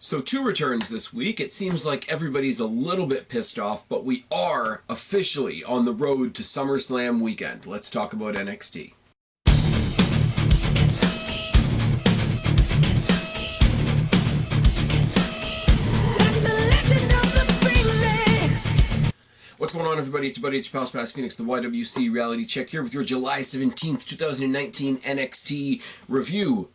So 2 returns this week. It seems like everybody's a little bit pissed off, but we are officially on the road to SummerSlam weekend. Let's talk about NXT. What's going on, everybody? It's your buddy, it's your pal, Past Phoenix, the YWC Reality Check here with your July 17th, 2019 NXT review.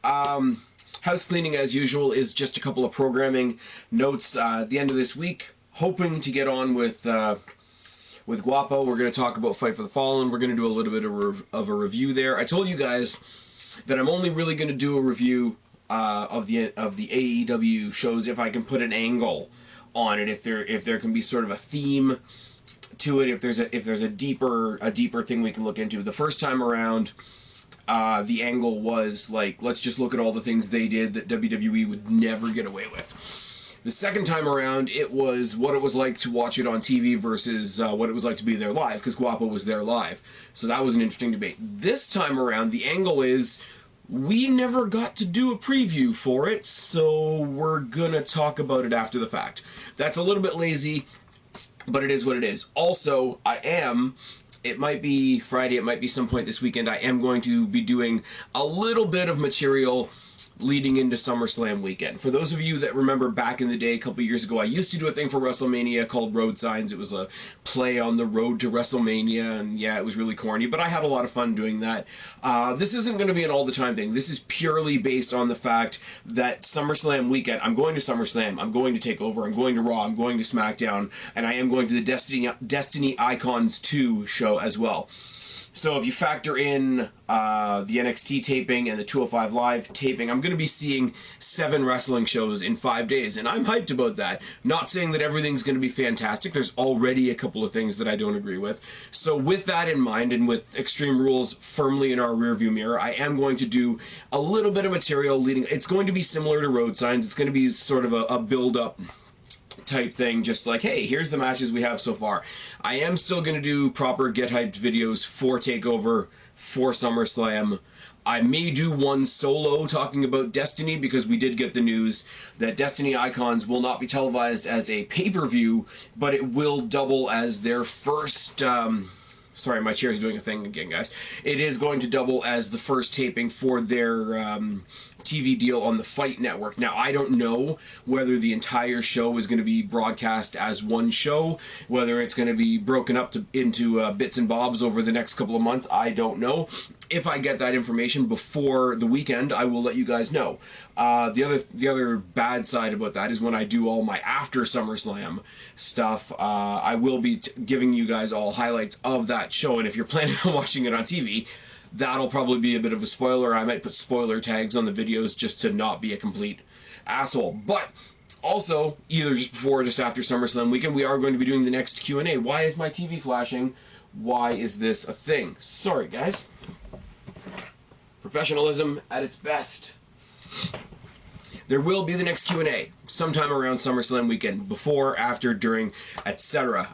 House cleaning, as usual, is just a couple of programming notes at the end of this week. Hoping to get on with Guapo. We're going to talk about Fight for the Fallen. We're going to do a little bit of a review there. I told you guys that I'm only really going to do a review of the AEW shows if I can put an angle on it, if there can be sort of a theme to it, if there's a deeper thing we can look into. The first time around, the angle was like, let's just look at all the things they did that WWE would never get away with. The second time around, it was what it was like to watch it on TV versus what it was like to be there live, because Guapo was there live. So that was an interesting debate. This time around, the angle is, we never got to do a preview for it, so we're gonna talk about it after the fact. That's a little bit lazy, but it is what it is. Also, it might be Friday, it might be some point this weekend, I am going to be doing a little bit of material leading into SummerSlam weekend. For those of you that remember back in the day, a couple years ago, I used to do a thing for WrestleMania called Road Signs. It was a play on the road to WrestleMania, and yeah, it was really corny, but I had a lot of fun doing that. This isn't going to be an all-the-time thing. This is purely based on the fact that SummerSlam weekend, I'm going to SummerSlam, I'm going to TakeOver, I'm going to Raw, I'm going to SmackDown, and I am going to the Destiny Icons 2 show as well. So if you factor in the NXT taping and the 205 Live taping, I'm going to be seeing 7 wrestling shows in 5 days, and I'm hyped about that. Not saying that everything's going to be fantastic. There's already a couple of things that I don't agree with. So with that in mind, and with Extreme Rules firmly in our rearview mirror, I am going to do a little bit of material leading. It's going to be similar to Road Signs. It's going to be sort of a build-up type thing, just like, hey, here's the matches we have so far. I am still going to do proper Get Hyped videos for TakeOver, for SummerSlam. I may do one solo talking about Destiny, because we did get the news that Destiny Icons will not be televised as a pay-per-view, but it will double as their first... sorry, my chair's doing a thing again, guys. It is going to double as the first taping for their TV deal on the Fight Network. Now, I don't know whether the entire show is going to be broadcast as one show, whether it's going to be broken up into bits and bobs over the next couple of months. I don't know. If I get that information before the weekend, I will let you guys know. The other bad side about that is when I do all my after SummerSlam stuff, I will be giving you guys all highlights of that show, and if you're planning on watching it on TV, that'll probably be a bit of a spoiler. I might put spoiler tags on the videos just to not be a complete asshole. But also, either just before or just after SummerSlam weekend, we are going to be doing the next Q&A. Why is my TV flashing? Why is this a thing? Sorry, guys. Professionalism at its best. There will be the next Q&A sometime around SummerSlam weekend, before, after, during, etc.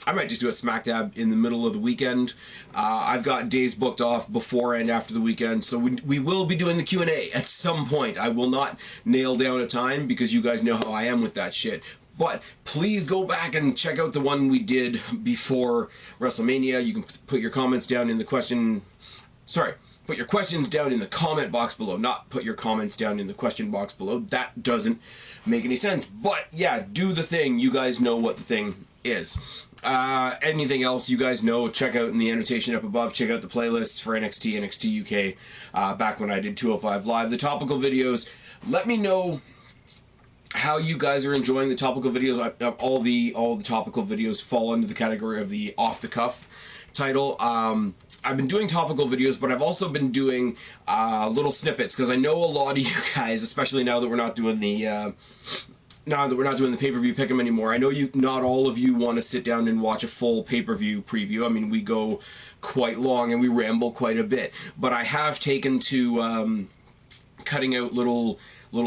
I might just do it smack dab in the middle of the weekend. I've got days booked off before and after the weekend, so we will be doing the Q&A at some point. I will not nail down a time, because you guys know how I am with that shit. But please go back and check out the one we did before WrestleMania. You can put your comments down in the question... Sorry. Put your questions down in the comment box below, not put your comments down in the question box below. That doesn't make any sense. But yeah, do the thing. You guys know what the thing is. Anything else you guys know, check out in the annotation up above. Check out the playlists for NXT, NXT UK, back when I did 205 Live. The topical videos, let me know how you guys are enjoying the topical videos. All the topical videos fall under the category of the off-the-cuff title. I've been doing topical videos, but I've also been doing little snippets, because I know a lot of you guys, especially now that we're not doing the pay-per-view pick'em anymore. I know not all of you want to sit down and watch a full pay-per-view preview. I mean, we go quite long and we ramble quite a bit, but I have taken to cutting out little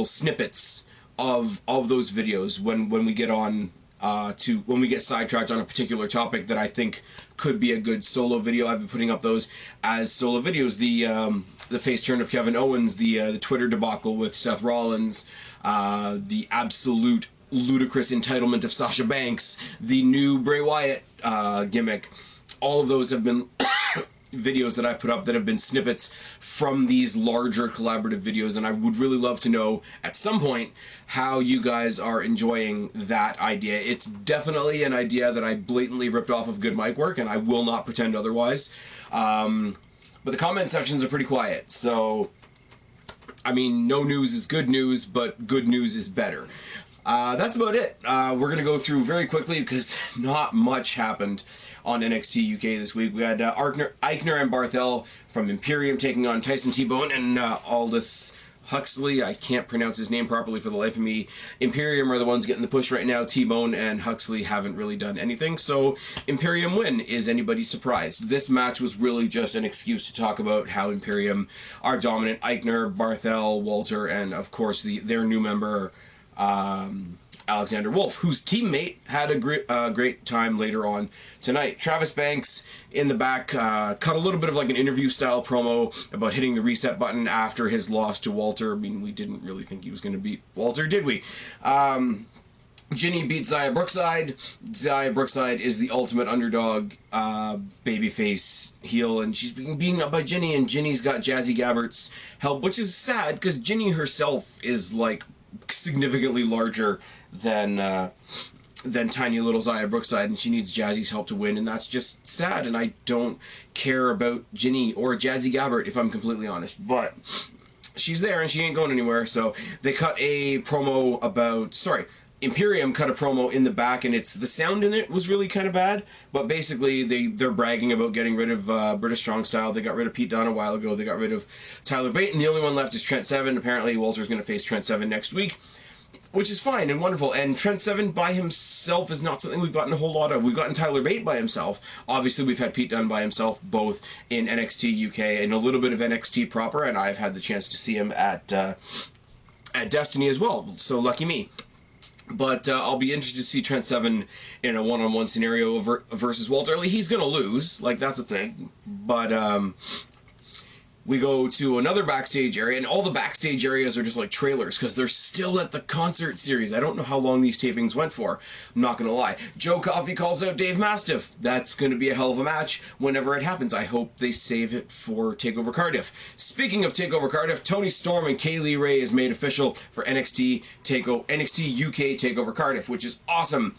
snippets of those videos when we get on to when we get sidetracked on a particular topic that I think could be a good solo video. I've been putting up those as solo videos. The face turn of Kevin Owens, the Twitter debacle with Seth Rollins, the absolute ludicrous entitlement of Sasha Banks, the new Bray Wyatt gimmick. All of those have been videos that I put up that have been snippets from these larger collaborative videos, and I would really love to know at some point how you guys are enjoying that idea. It's definitely an idea that I blatantly ripped off of Good Mic Work, and I will not pretend otherwise. But the comment sections are pretty quiet, so I mean, no news is good news, but good news is better. That's about it. We're going to go through very quickly because not much happened on NXT UK this week. We had Eichner and Barthel from Imperium taking on Tyson T-Bone and Aldous Huxley. I can't pronounce his name properly for the life of me. Imperium are the ones getting the push right now. T-Bone and Huxley haven't really done anything, so Imperium win. Is anybody surprised? This match was really just an excuse to talk about how Imperium are dominant. Eichner, Barthel, Walter, and of course their new member, Alexander Wolf, whose teammate had a great time later on tonight. Travis Banks in the back cut a little bit of like an interview style promo about hitting the reset button after his loss to Walter. I mean, we didn't really think he was going to beat Walter, did we? Ginny beat Xia Brookside. Xia Brookside is the ultimate underdog babyface heel, and she's being beaten up by Ginny, and Ginny's got Jazzy Gabbert's help, which is sad because Ginny herself is like significantly larger than tiny little Xia Brookside, and she needs Jazzy's help to win, and that's just sad, and I don't care about Ginny or Jazzy Gabbert, if I'm completely honest, but she's there and she ain't going anywhere. So they cut a promo about, Imperium cut a promo in the back, and the sound in it was really kind of bad, but basically they're bragging about getting rid of British Strong Style. They got rid of Pete Dunne a while ago. They got rid of Tyler Bate, and the only one left is Trent Seven. Apparently Walter's going to face Trent Seven next week, which is fine and wonderful. And Trent Seven by himself is not something we've gotten a whole lot of. We've gotten Tyler Bate by himself. Obviously, we've had Pete Dunne by himself, both in NXT UK and a little bit of NXT proper, and I've had the chance to see him at Destiny as well, so lucky me. But I'll be interested to see Trent Seven in a one-on-one scenario versus Walter. He's going to lose, like, that's a thing. But we go to another backstage area, and all the backstage areas are just like trailers because they're still at the concert series. I don't know how long these tapings went for. I'm not going to lie. Joe Coffey calls out Dave Mastiff. That's going to be a hell of a match whenever it happens. I hope they save it for TakeOver Cardiff. Speaking of TakeOver Cardiff, Tony Storm and Kaylee Ray is made official for NXT UK TakeOver Cardiff, which is awesome.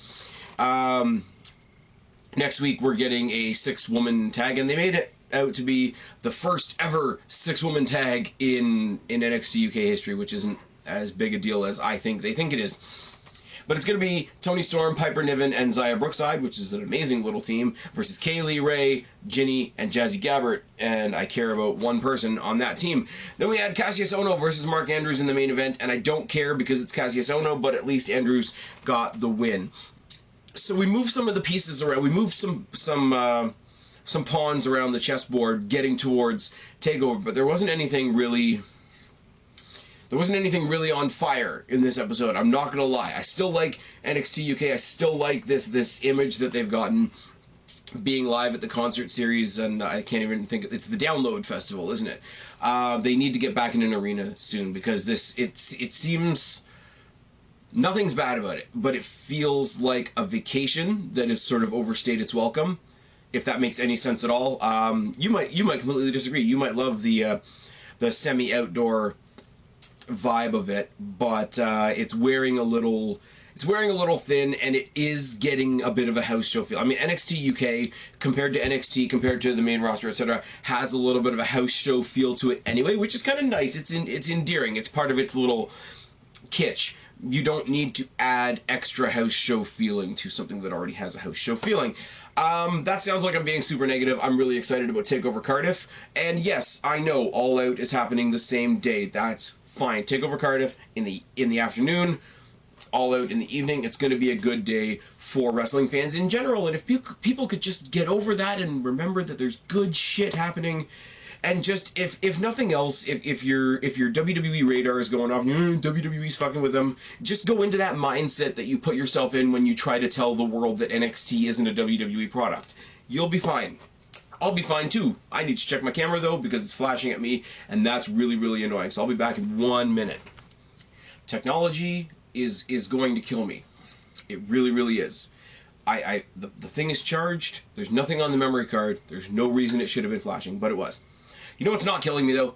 Next week we're getting a 6-woman tag, and they made it out to be the first ever 6-woman tag in NXT UK history, which isn't as big a deal as I think they think it is. But it's going to be Tony Storm, Piper Niven, and Xia Brookside, which is an amazing little team, versus Kaylee Ray, Ginny, and Jazzy Gabbert, and I care about one person on that team. Then we had Cassius Ohno versus Mark Andrews in the main event, and I don't care because it's Cassius Ohno, but at least Andrews got the win. So we moved some of the pieces around. We moved some pawns around the chessboard getting towards TakeOver, but there wasn't anything really on fire in this episode. I'm not gonna lie. I still like NXT UK. I still like this image that they've gotten being live at the concert series, and I can't even think it's the Download Festival, isn't it? They need to get back in an arena soon because it seems nothing's bad about it, but it feels like a vacation that has sort of overstayed its welcome. If that makes any sense at all. You might completely disagree. You might love the semi-outdoor vibe of it, but it's wearing a little thin, and it is getting a bit of a house show feel. I mean, NXT UK compared to NXT, compared to the main roster, etc., has a little bit of a house show feel to it anyway, which is kind of nice. It's endearing. It's part of its little kitsch. You don't need to add extra house show feeling to something that already has a house show feeling. That sounds like I'm being super negative. I'm really excited about TakeOver Cardiff. And yes, I know All Out is happening the same day. That's fine. TakeOver Cardiff in the afternoon, All Out in the evening. It's going to be a good day for wrestling fans in general. And if people could just get over that and remember that there's good shit happening And just if nothing else, if your WWE radar is going off, WWE's fucking with them, just go into that mindset that you put yourself in when you try to tell the world that NXT isn't a WWE product. You'll be fine. I'll be fine too. I need to check my camera though because it's flashing at me, and that's really, really annoying. So I'll be back in 1 minute. Technology is going to kill me. It really, really is. The thing is charged. There's nothing on the memory card. There's no reason it should have been flashing, but it was. You know what's not killing me though?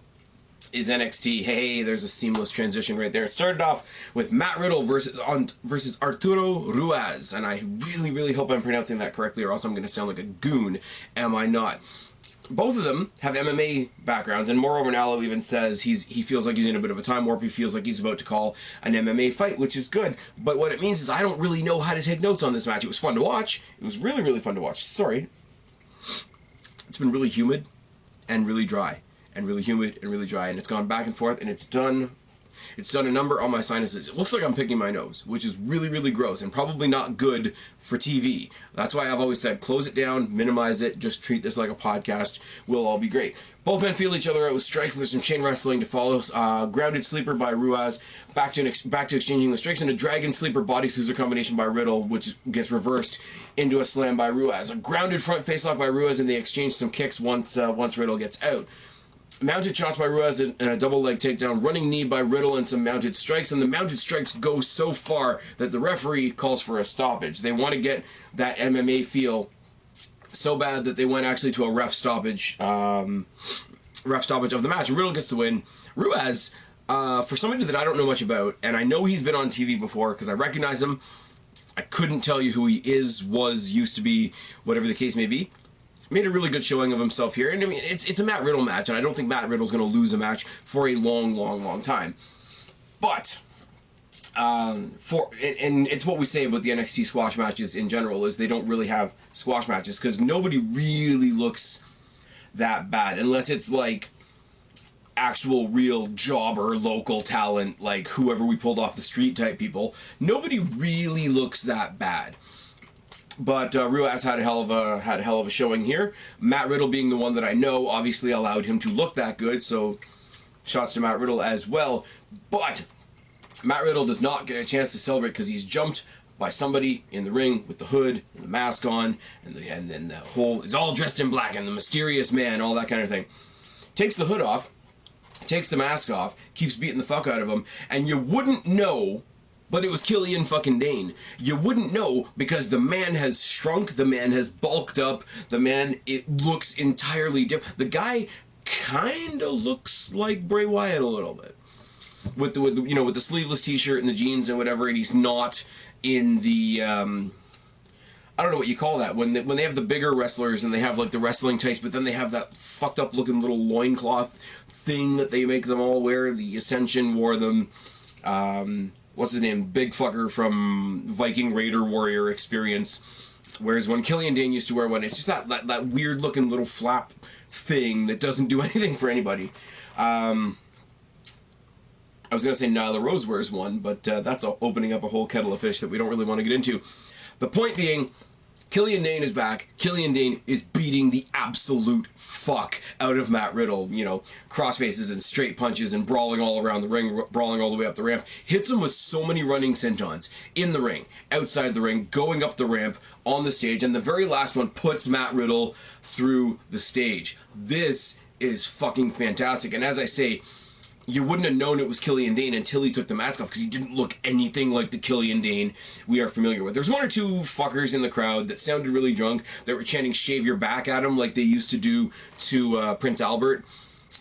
Is NXT. Hey, there's a seamless transition right there. It started off with Matt Riddle versus Arturo Ruiz, and I really, really hope I'm pronouncing that correctly, or else I'm going to sound like a goon. Am I not? Both of them have MMA backgrounds, and moreover, Nalo even says he feels like he's in a bit of a time warp. He feels like he's about to call an MMA fight, which is good. But what it means is I don't really know how to take notes on this match. It was fun to watch. It was really, really fun to watch. Sorry. It's been really humid and really dry, and really humid and really dry, and it's gone back and forth, and it's done a number on my sinuses. It looks like I'm picking my nose, which is really, really gross and probably not good for TV. That's why I've always said close it down, minimize it, just treat this like a podcast. We'll all be great. Both men feel each other out with strikes, and there's some chain wrestling to follow. Grounded sleeper by Ruiz, back to exchanging the strikes, and a dragon sleeper body scissor combination by Riddle, which gets reversed into a slam by Ruiz. A grounded front facelock by Ruiz, and they exchange some kicks once Riddle gets out. Mounted shots by Ruiz and a double leg takedown, running knee by Riddle, and some mounted strikes. And the mounted strikes go so far that the referee calls for a stoppage. They want to get that MMA feel so bad that they went actually to a ref stoppage of the match. Riddle gets the win. Ruiz, for somebody that I don't know much about, and I know he's been on TV before because I recognize him. I couldn't tell you who he is, was, used to be, whatever the case may be. Made a really good showing of himself here, and I mean it's a Matt Riddle match, and I don't think Matt Riddle's going to lose a match for a long, long, long time. But and it's what we say about the NXT squash matches in general is they don't really have squash matches because nobody really looks that bad unless it's like actual real jobber local talent like whoever we pulled off the street type people. Nobody really looks that bad. But Ruiz had a hell of a showing here. Matt Riddle being the one that I know obviously allowed him to look that good, so shots to Matt Riddle as well. But Matt Riddle does not get a chance to celebrate because he's jumped by somebody in the ring with the hood and the mask on, and then the whole is all dressed in black and the mysterious man, all that kind of thing. Takes the hood off, takes the mask off, keeps beating the fuck out of him, and you wouldn't know. But it was KILLIAN fucking DAIN. You wouldn't know because the man has shrunk, the man has bulked up, the man, it looks entirely different. The guy kind of looks like Bray Wyatt a little bit. With the sleeveless t-shirt and the jeans and whatever, and he's not in the, I don't know what you call that, when they have the bigger wrestlers and they have like the wrestling tights, but then they have that fucked up looking little loincloth thing that they make them all wear. The Ascension wore them, what's his name? Big fucker from Viking Raider Warrior Experience. Whereas when KILLIAN DAIN used to wear one, it's just that weird looking little flap thing that doesn't do anything for anybody. I was going to say Nyla Rose wears one, but that's opening up a whole kettle of fish that we don't really want to get into. The point being, KILLIAN DAIN is back. KILLIAN DAIN is beating the absolute fuck out of Matt Riddle. You know, crossfaces and straight punches and brawling all around the ring, brawling all the way up the ramp. Hits him with so many running sentons in the ring, outside the ring, going up the ramp, on the stage, and the very last one puts Matt Riddle through the stage. This is fucking fantastic, and as I say, you wouldn't have known it was KILLIAN DAIN until he took the mask off because he didn't look anything like the KILLIAN DAIN we are familiar with. There's one or two fuckers in the crowd that sounded really drunk that were chanting "shave your back" at him like they used to do to Prince Albert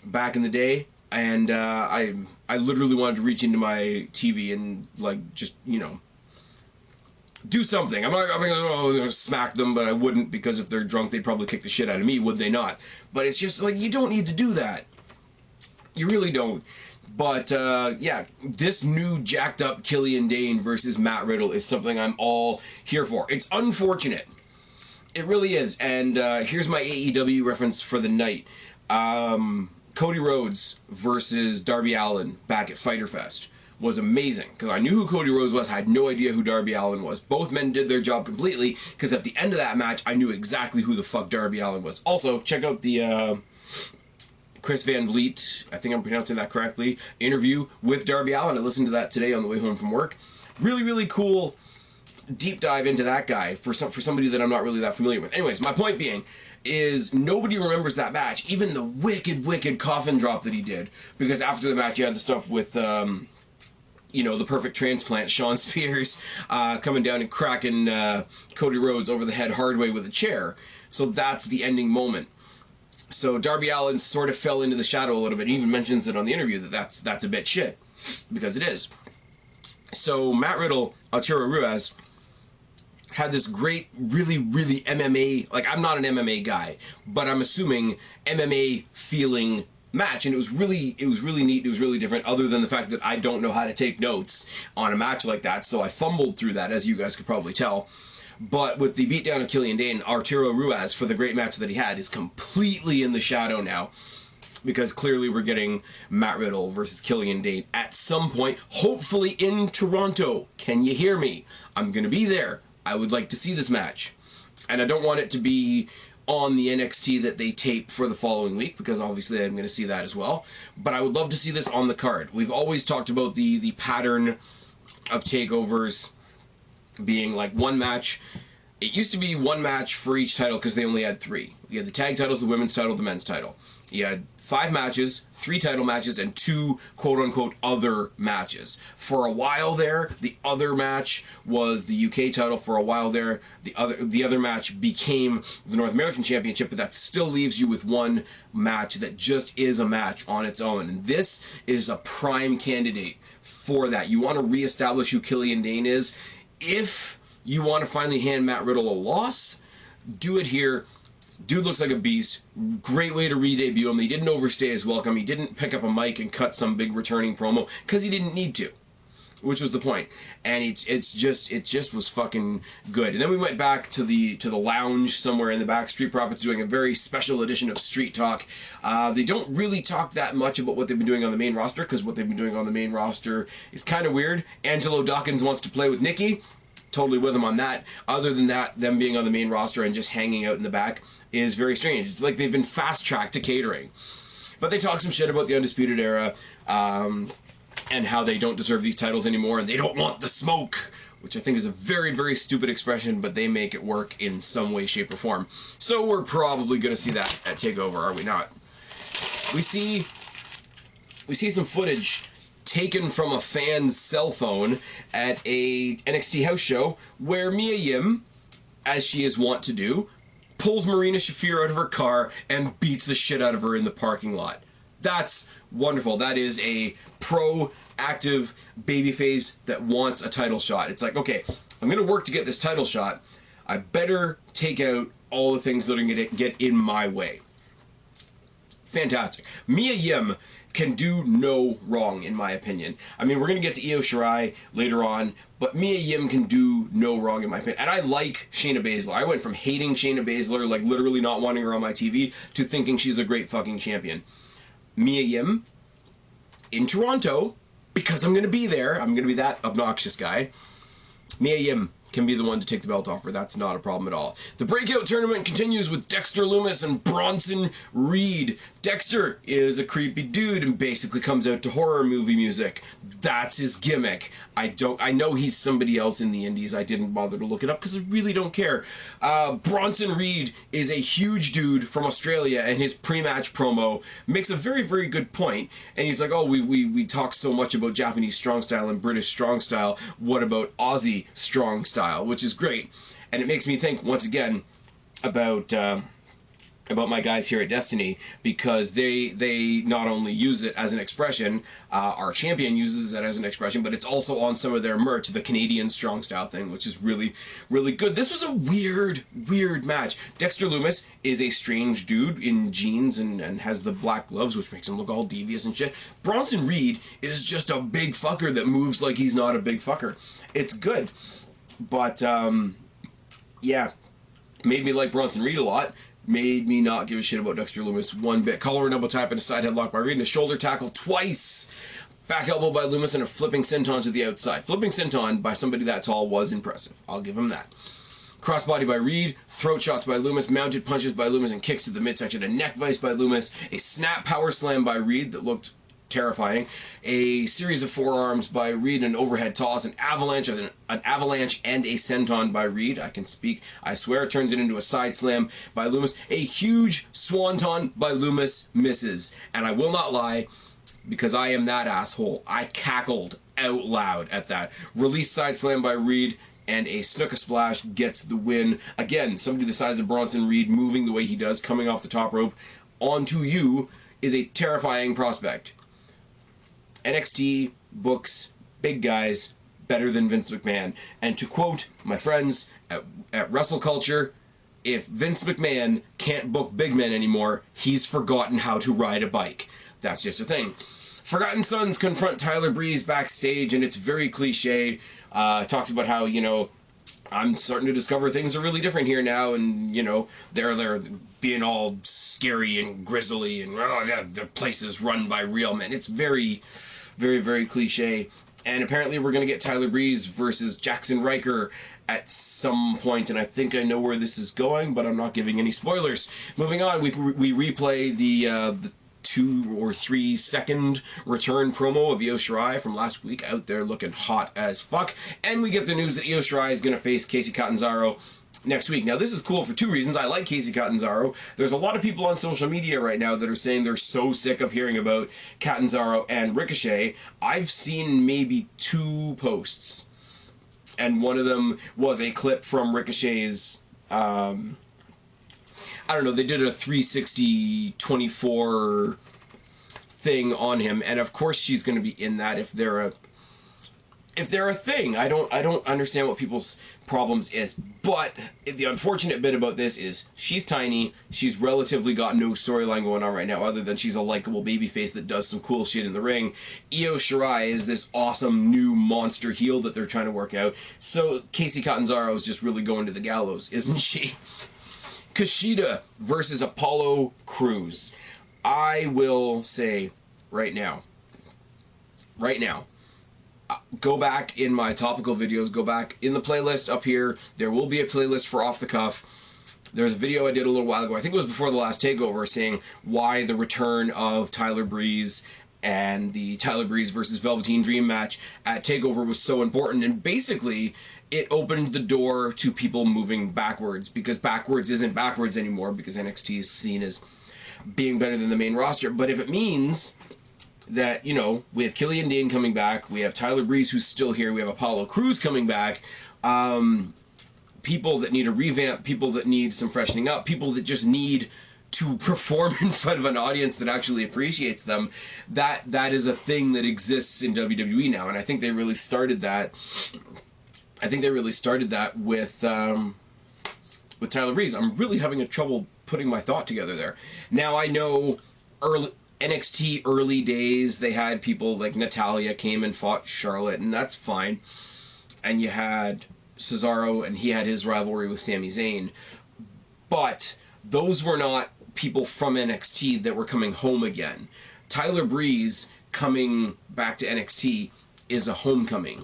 back in the day, and I literally wanted to reach into my TV and like just, you know, do something. I'm not gonna smack them, but I wouldn't because if they're drunk they'd probably kick the shit out of me, would they not? But it's just like, you don't need to do that. You really don't. But, yeah, this new jacked up KILLIAN DAIN versus Matt Riddle is something I'm all here for. It's unfortunate. It really is. And here's my AEW reference for the night. Cody Rhodes versus Darby Allin back at Fyter Fest was amazing. Because I knew who Cody Rhodes was. I had no idea who Darby Allin was. Both men did their job completely. Because at the end of that match, I knew exactly who the fuck Darby Allin was. Also, check out the Chris Van Vliet, I think I'm pronouncing that correctly, interview with Darby Allin. I listened to that today on the way home from work. Really, really cool deep dive into that guy for somebody that I'm not really that familiar with. Anyways, my point being is nobody remembers that match, even the wicked coffin drop that he did, because after the match you had the stuff with you know, the perfect transplant, Sean Spears coming down and cracking Cody Rhodes over the head hard way with a chair. So that's the ending moment. So Darby Allin sort of fell into the shadow a little bit. He even mentions it on the interview that that's a bit shit, because it is. So Matt Riddle, Arturo Ruiz, had this great, really MMA, like, I'm not an MMA guy, but I'm assuming MMA feeling match, and it was really neat, it was really different, other than the fact that I don't know how to take notes on a match like that, so I fumbled through that, as you guys could probably tell. But with the beatdown of KILLIAN DAIN, Arturo Ruiz, for the great match that he had, is completely in the shadow now, because clearly we're getting Matt Riddle versus KILLIAN DAIN at some point, hopefully in Toronto. Can you hear me? I'm gonna be there. I would like to see this match. And I don't want it to be on the NXT that they tape for the following week, because obviously I'm going to see that as well. But I would love to see this on the card. We've always talked about the pattern of takeovers being like one match. It used to be one match for each title because they only had 3. You had the tag titles, the women's title, the men's title. You had 5 matches, 3 title matches, and 2 quote-unquote other matches. For a while there, the other match was the UK title. For a while there, the other match became the North American Championship, but that still leaves you with one match that just is a match on its own. And this is a prime candidate for that. You want to reestablish who KILLIAN DAIN is. If you want to finally hand Matt Riddle a loss, do it here. Dude looks like a beast. Great way to re-debut him. He didn't overstay his welcome. He didn't pick up a mic and cut some big returning promo because he didn't need to, which was the point. And it just was fucking good. And then we went back to the lounge somewhere in the back. Street Profits doing a very special edition of Street Talk. They don't really talk that much about what they've been doing on the main roster, because what they've been doing on the main roster is kind of weird. Angelo Dawkins wants to play with Nikki. Totally with him on that. Other than that, them being on the main roster and just hanging out in the back is very strange. It's like they've been fast-tracked to catering. But they talk some shit about the Undisputed Era and how they don't deserve these titles anymore, and they don't want the smoke, which I think is a very stupid expression, but they make it work in some way, shape, or form. So we're probably going to see that at TakeOver, are we not? We see some footage taken from a fan's cell phone at a NXT house show where Mia Yim, as she is wont to do, pulls Marina Shafir out of her car and beats the shit out of her in the parking lot. That's wonderful. That is a proactive babyface that wants a title shot. It's like, okay, I'm going to work to get this title shot. I better take out all the things that are going to get in my way. Fantastic. Mia Yim can do no wrong, in my opinion. I mean, we're going to get to Io Shirai later on, but Mia Yim can do no wrong, in my opinion. And I like Shayna Baszler. I went from hating Shayna Baszler, like literally not wanting her on my TV, to thinking she's a great fucking champion. Mia Yim, in Toronto, because I'm going to be there, I'm going to be that obnoxious guy, Mia Yim can be the one to take the belt off her. That's not a problem at all. The breakout tournament continues with Dexter Lumis and Bronson Reed. Dexter is a creepy dude and basically comes out to horror movie music. That's his gimmick. I know he's somebody else in the indies. I didn't bother to look it up because I really don't care. Bronson Reed is a huge dude from Australia, and his pre-match promo makes a very good point. And he's like, oh, we talk so much about Japanese strong style and British strong style. What about Aussie strong style? Which is great, and it makes me think once again about my guys here at Destiny, because they not only use it as an expression, our champion uses it as an expression, but it's also on some of their merch, the Canadian strong style thing, which is really good. This was a weird match. Dexter Lumis is a strange dude in jeans and has the black gloves, which makes him look all devious and shit. Bronson Reed is just a big fucker that moves like he's not a big fucker. It's good. But, yeah, made me like Bronson Reed a lot. Made me not give a shit about Dexter Lumis one bit. Collar and double tap and a side headlock by Reed, and a shoulder tackle twice. Back elbow by Lumis, and a flipping senton to the outside. Flipping senton by somebody that tall was impressive. I'll give him that. Crossbody by Reed, throat shots by Loomis, mounted punches by Loomis, and kicks to the midsection. A neck vice by Loomis, a snap power slam by Reed that looked terrifying. A series of forearms by Reed, an overhead toss, an avalanche and a senton by Reed. I can speak. I swear. Turns it into a side slam by Loomis. A huge swanton by Loomis, misses. And I will not lie, because I am that asshole, I cackled out loud at that. Release side slam by Reed, and a snooker splash gets the win. Again, somebody the size of Bronson Reed moving the way he does, coming off the top rope onto you, is a terrifying prospect. NXT books big guys better than Vince McMahon. And to quote my friends at Wrestle Culture, if Vince McMahon can't book big men anymore, he's forgotten how to ride a bike. That's just a thing. Forgotten Sons confront Tyler Breeze backstage, and it's very cliche. Talks about how, you know, I'm starting to discover things are really different here now, and, you know, they're being all scary and grisly, and the place is run by real men. It's very, very, very cliche. And apparently we're going to get Tyler Breeze versus Jackson Riker at some point, and I think I know where this is going, but I'm not giving any spoilers. Moving on, we replay the 2 or 3 second return promo of Io Shirai from last week, out there looking hot as fuck, and we get the news that Io Shirai is going to face Kacy Catanzaro next week. Now, this is cool for 2 reasons. I like Kacy Catanzaro. There's a lot of people on social media right now that are saying they're so sick of hearing about Catanzaro and Ricochet. I've seen maybe 2 posts, and one of them was a clip from Ricochet's I don't know, they did a 360-24 thing on him, and of course she's going to be in that if they're a thing. I don't understand what people's problems is, but the unfortunate bit about this is she's tiny, she's relatively got no storyline going on right now other than she's a likable babyface that does some cool shit in the ring. Io Shirai is this awesome new monster heel that they're trying to work out, so Kacy Catanzaro is just really going to the gallows, isn't she? Kishida versus Apollo Cruz. I will say right now, go back in my topical videos, go back in the playlist up here. There will be a playlist for Off the Cuff. There's a video I did a little while ago, I think it was before the last takeover, saying why the return of Tyler Breeze and the Tyler Breeze versus Velveteen Dream match at TakeOver was so important. And basically, it opened the door to people moving backwards, because backwards isn't backwards anymore, because NXT is seen as being better than the main roster. But if it means that, you know, we have KILLIAN DAIN coming back, we have Tyler Breeze who's still here, we have Apollo Crews coming back, people that need a revamp, people that need some freshening up, people that just need to perform in front of an audience that actually appreciates them, that is a thing that exists in WWE now, and I think they really started that. I think they really started that with Tyler Breeze. I'm really having a trouble putting my thought together there. Now I know NXT early days, they had people like Natalya came and fought Charlotte, and that's fine. And you had Cesaro, and he had his rivalry with Sami Zayn. But those were not people from NXT that were coming home again. Tyler Breeze coming back to NXT is a homecoming.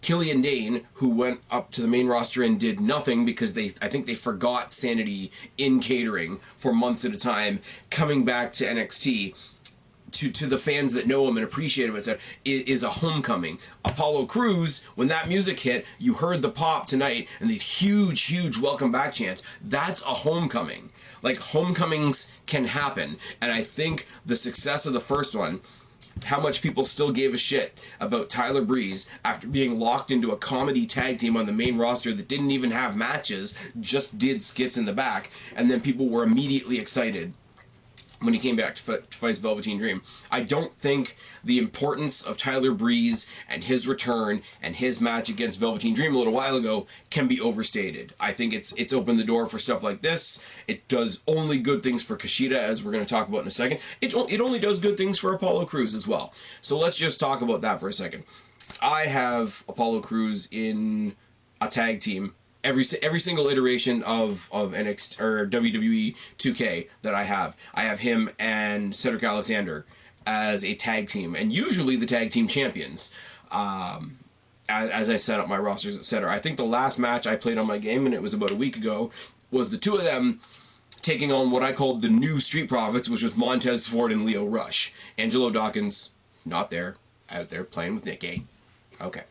KILLIAN DAIN, who went up to the main roster and did nothing because I think they forgot sanity in catering for months at a time, coming back to NXT to the fans that know him and appreciate him, etc., is a homecoming. Apollo Crews, when that music hit, you heard the pop tonight and the huge welcome back chants. That's a homecoming. Like, homecomings can happen, and I think the success of the first one, how much people still gave a shit about Tyler Breeze after being locked into a comedy tag team on the main roster that didn't even have matches, just did skits in the back, and then people were immediately excited when he came back to fight Velveteen Dream. I don't think the importance of Tyler Breeze and his return and his match against Velveteen Dream a little while ago can be overstated. I think it's opened the door for stuff like this. It does only good things for Kishida, as we're going to talk about in a second. It only does good things for Apollo Crews as well. So let's just talk about that for a second. I have Apollo Crews in a tag team every single iteration of NXT or WWE 2K that I have him and Cedric Alexander as a tag team, and usually the tag team champions. As as I set up my rosters, etc. I think the last match I played on my game, and it was about a week ago, was the two of them taking on what I called the new Street Profits, which was Montez Ford and Leo Rush. Angelo Dawkins, not there, out there playing with Nikki. Okay.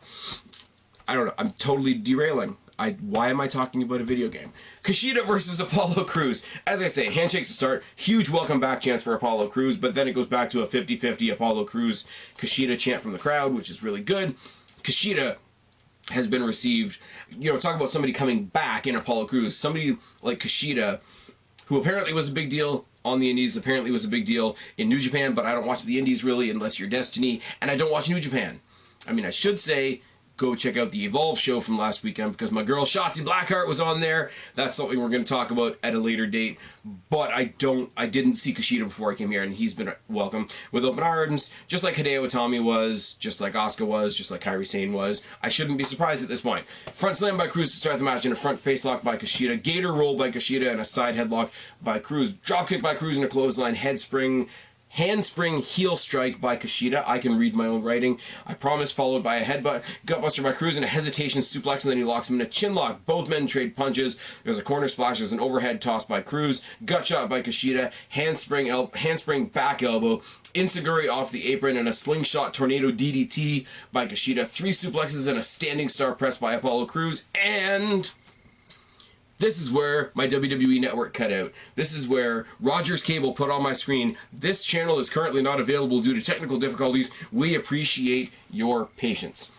I don't know. I'm totally derailing. Why am I talking about a video game? Kishida versus Apollo Cruz. As I say, handshakes to start. Huge welcome back chance for Apollo Cruz, but then it goes back to a 50-50 Apollo Cruz Kishida chant from the crowd, which is really good. Kishida has been received, you know, talk about somebody coming back in Apollo Cruz. Somebody like Kishida, who apparently was a big deal on the Indies, apparently was a big deal in New Japan, but I don't watch the Indies really unless you're Destiny, and I don't watch New Japan. I mean, I should say, go check out the Evolve show from last weekend because my girl Shotzi Blackheart was on there. That's something we're going to talk about at a later date. But I didn't see Kishida before I came here, and he's been welcome with open arms, just like Hideo Itami was, just like Asuka was, just like Kairi Sane was. I shouldn't be surprised at this point. Front slam by Cruz to start the match, and a front face lock by Kishida. Gator roll by Kishida, and a side headlock by Cruz. Drop kick by Cruz and a clothesline. Handspring heel strike by Kishida. I can read my own writing. I promise, followed by a headbutt. Gutbuster by Cruz and a hesitation suplex, and then he locks him in a chin lock. Both men trade punches. There's a corner splash. There's an overhead toss by Cruz. Gut shot by Kishida. Handspring back elbow. Insiguri off the apron and a slingshot tornado DDT by Kishida. 3 suplexes and a standing star press by Apollo Cruz. And this is where my WWE Network cut out. This is where Rogers Cable put on my screen, this channel is currently not available due to technical difficulties. We appreciate your patience.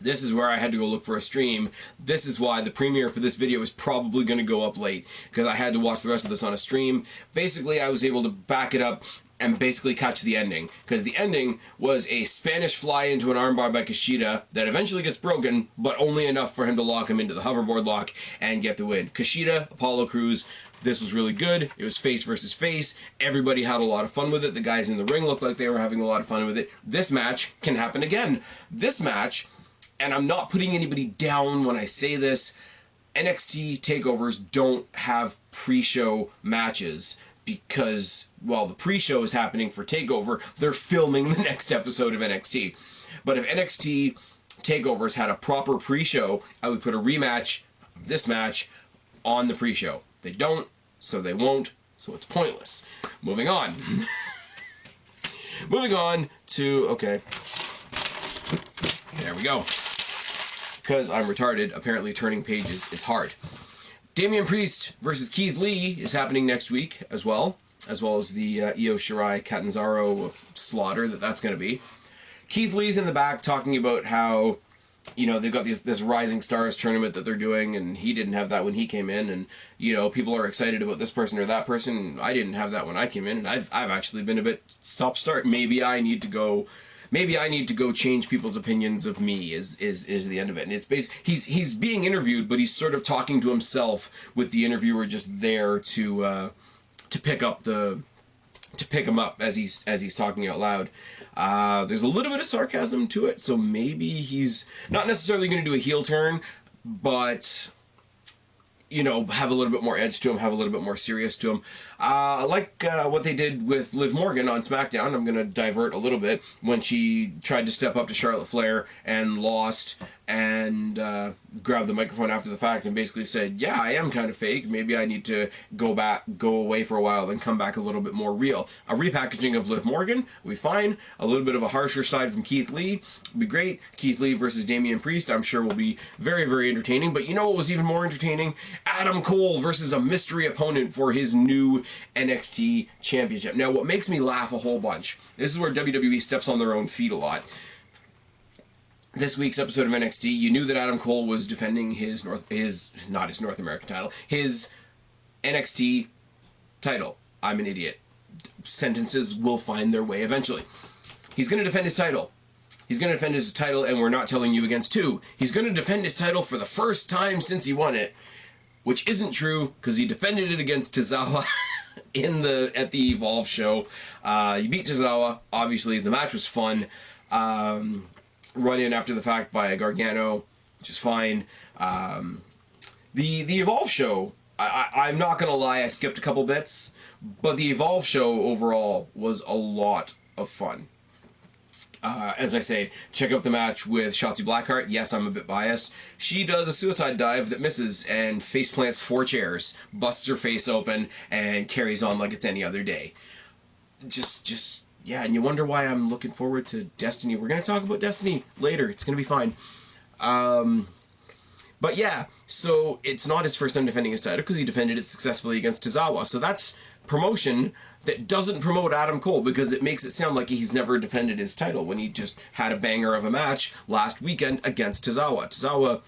This is where I had to go look for a stream. This is why the premiere for this video is probably going to go up late, because I had to watch the rest of this on a stream. Basically, I was able to back it up and basically catch the ending, because the ending was a Spanish fly into an armbar by Kishida that eventually gets broken, but only enough for him to lock him into the hoverboard lock and get the win. Kishida, Apollo Cruz, this was really good. It was face versus face. Everybody had a lot of fun with it. The guys in the ring looked like they were having a lot of fun with it. This match can happen again. This match, and I'm not putting anybody down when I say this, NXT takeovers don't have pre-show matches, because, while the pre-show is happening for TakeOver, they're filming the next episode of NXT. But if NXT takeovers had a proper pre-show, I would put a rematch of this match on the pre-show. They don't, so they won't, so it's pointless. Moving on. Moving on to, okay. There we go. Because I'm retarded, apparently turning pages is hard. Damian Priest versus Keith Lee is happening next week as well as the Io Shirai Catanzaro slaughter that's going to be. Keith Lee's in the back talking about how, you know, they've got this Rising Stars tournament that they're doing, and he didn't have that when he came in, and, you know, people are excited about this person or that person. I didn't have that when I came in, and I've actually been a bit stop-start. Maybe I need to go change people's opinions of me is the end of it. And it's he's being interviewed, but he's sort of talking to himself, with the interviewer just there to pick him up as he's talking out loud. There's a little bit of sarcasm to it, so maybe he's not necessarily going to do a heel turn, but, you know, have a little bit more edge to him, have a little bit more serious to him. I like what they did with Liv Morgan on SmackDown. I'm going to divert a little bit, when she tried to step up to Charlotte Flair and lost, and grabbed the microphone after the fact and basically said, yeah, I am kind of fake. Maybe I need to go away for a while, then come back a little bit more real. A repackaging of Liv Morgan will be fine. A little bit of a harsher side from Keith Lee will be great. Keith Lee versus Damian Priest, I'm sure, will be very, very entertaining. But you know what was even more entertaining? Adam Cole versus a mystery opponent for his new NXT Championship. Now, what makes me laugh a whole bunch, this is where WWE steps on their own feet a lot. This week's episode of NXT, you knew that Adam Cole was defending his North American title, his NXT title. I'm an idiot. Sentences will find their way eventually. He's going to defend his title. He's going to defend his title, and we're not telling you against two. He's going to defend his title for the first time since he won it, which isn't true, because he defended it against Tozawa at the Evolve show. He beat Tozawa. Obviously, the match was fun. Run in after the fact by a Gargano, which is fine. The Evolve show, I'm not going to lie, I skipped a couple bits, but the Evolve show overall was a lot of fun. As I say, check out the match with Shotzi Blackheart. Yes, I'm a bit biased. She does a suicide dive that misses and face plants 4 chairs, busts her face open, and carries on like it's any other day. Yeah, and you wonder why I'm looking forward to Destiny. We're going to talk about Destiny later. It's going to be fine. But yeah, so it's not his first time defending his title because he defended it successfully against Tozawa. So that's promotion that doesn't promote Adam Cole because it makes it sound like he's never defended his title when he just had a banger of a match last weekend against Tozawa. Tozawa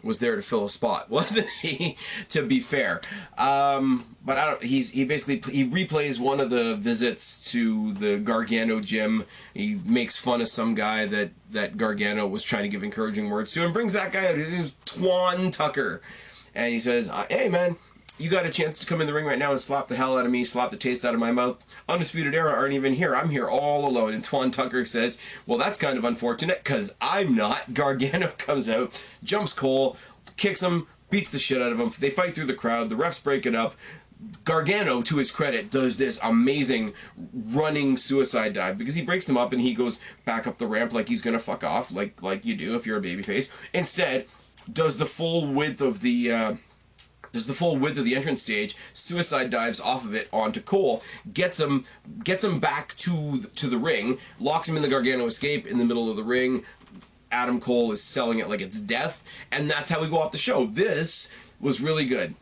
was there to fill a spot, wasn't he? To be fair, but he replays one of the visits to the Gargano gym. He makes fun of some guy that Gargano was trying to give encouraging words to, and brings that guy out. His name's Twan Tucker, and he says, "Hey man, you got a chance to come in the ring right now and slap the hell out of me, slap the taste out of my mouth. Undisputed Era aren't even here. I'm here all alone." And Twan Tucker says, "Well, that's kind of unfortunate, because I'm not." Gargano comes out, jumps Cole, kicks him, beats the shit out of him. They fight through the crowd. The refs break it up. Gargano, to his credit, does this amazing running suicide dive because he breaks them up and he goes back up the ramp like he's going to fuck off, like you do if you're a babyface. Instead, does the full width of the entrance stage, suicide dives off of it onto Cole, gets him back to the ring, locks him in the Gargano escape in the middle of the ring. Adam Cole is selling it like it's death, and that's how we go off the show. This was really good.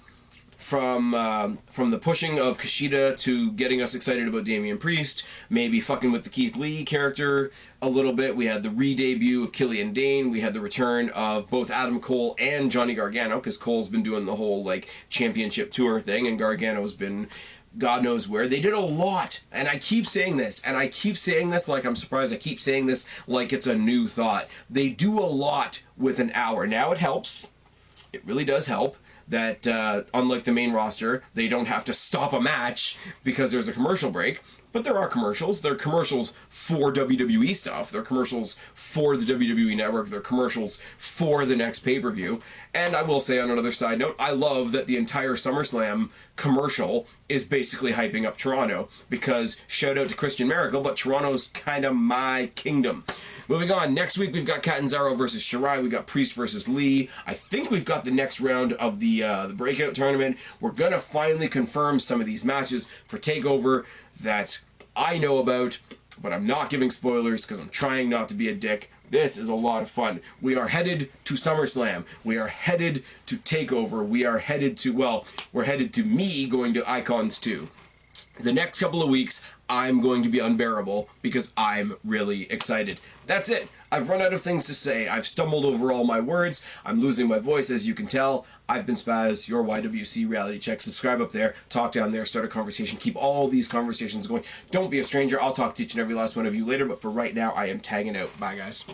From the pushing of Kishida to getting us excited about Damian Priest, maybe fucking with the Keith Lee character a little bit. We had the re-debut of KILLIAN DAIN. We had the return of both Adam Cole and Johnny Gargano, because Cole's been doing the whole like championship tour thing, and Gargano's been God knows where. They did a lot, and I keep saying this, like I'm surprised. I keep saying this like it's a new thought. They do a lot with an hour. Now it helps. It really does help that unlike the main roster, they don't have to stop a match because there's a commercial break. But there are commercials. There are commercials for WWE stuff. There are commercials for the WWE Network. There are commercials for the next pay-per-view. And I will say on another side note, I love that the entire SummerSlam commercial is basically hyping up Toronto, because shout out to Christian Miracle, but Toronto's kind of my kingdom. Moving on, next week we've got Catanzaro versus Shirai. We've got Priest versus Lee. I think we've got the next round of the breakout tournament. We're going to finally confirm some of these matches for TakeOver that I know about, but I'm not giving spoilers because I'm trying not to be a dick. This is a lot of fun. We are headed to SummerSlam. We are headed to TakeOver. We are headed to, well, we're headed to me going to Icons 2. The next couple of weeks, I'm going to be unbearable because I'm really excited. That's it. I've run out of things to say. I've stumbled over all my words. I'm losing my voice, as you can tell. I've been Spaz, your YWC Reality Check. Subscribe up there. Talk down there. Start a conversation. Keep all these conversations going. Don't be a stranger. I'll talk to each and every last one of you later, but for right now, I am tagging out. Bye, guys.